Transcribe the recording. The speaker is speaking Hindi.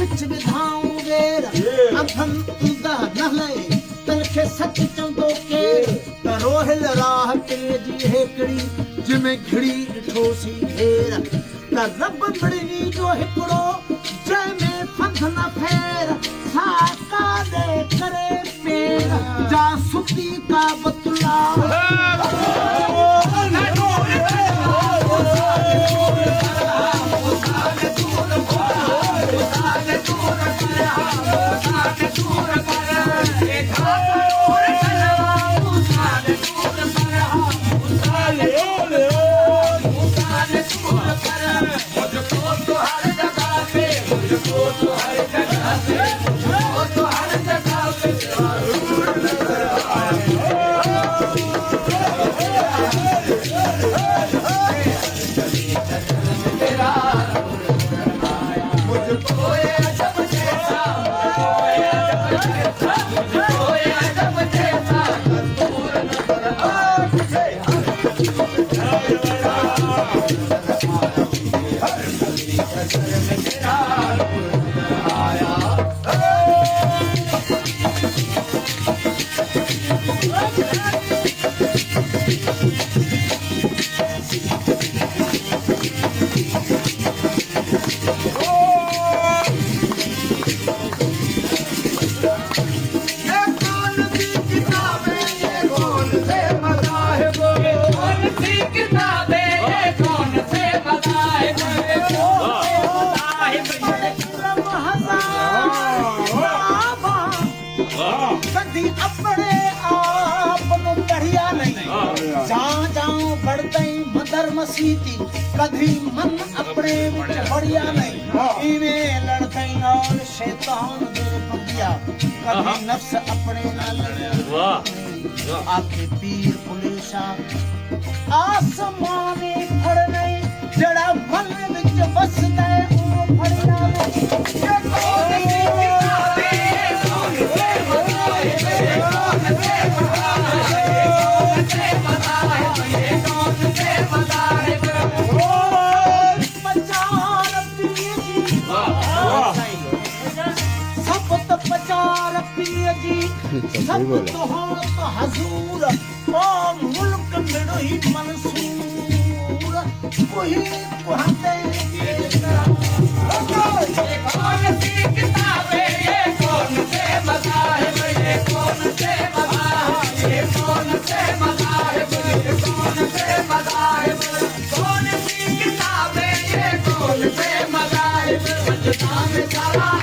विच विधाऊंगे अखन उदा नहले तलखे सच चंदो के रोहिल राह ते जी हेकड़ी जिमें घड़ी ठोसी घेर त रब बड़ी जो हिकड़ो जंहिंमें फंद न फेर साका दे करे पेर जा सुती का बतुला कभी अपने आप नु बढ़िया नहीं जहाँ जाऊं बढ़ते मदर मसीती कभी मन अपने विच बढ़िया नहीं इवें लड़ते और शैतान दे बंदिया कभी नफ्स अपने नाल आके पीर पुलेशा आसमानी फड़ नहीं जड़ा मन विच बसदा ओ फड़िया नहीं सब तो हो तो हजूर ओ मुल्क में ही मंसूर वही पढ़ते ये कौन सी किताब है ये कौन से मज़ाहिब ये कौन से मज़ाहिब ये कौन से मज़ाहिब ये कौन से मज़ाहिब कौन सी किताब है ये कौन से मज़ाहिब वजदान सारा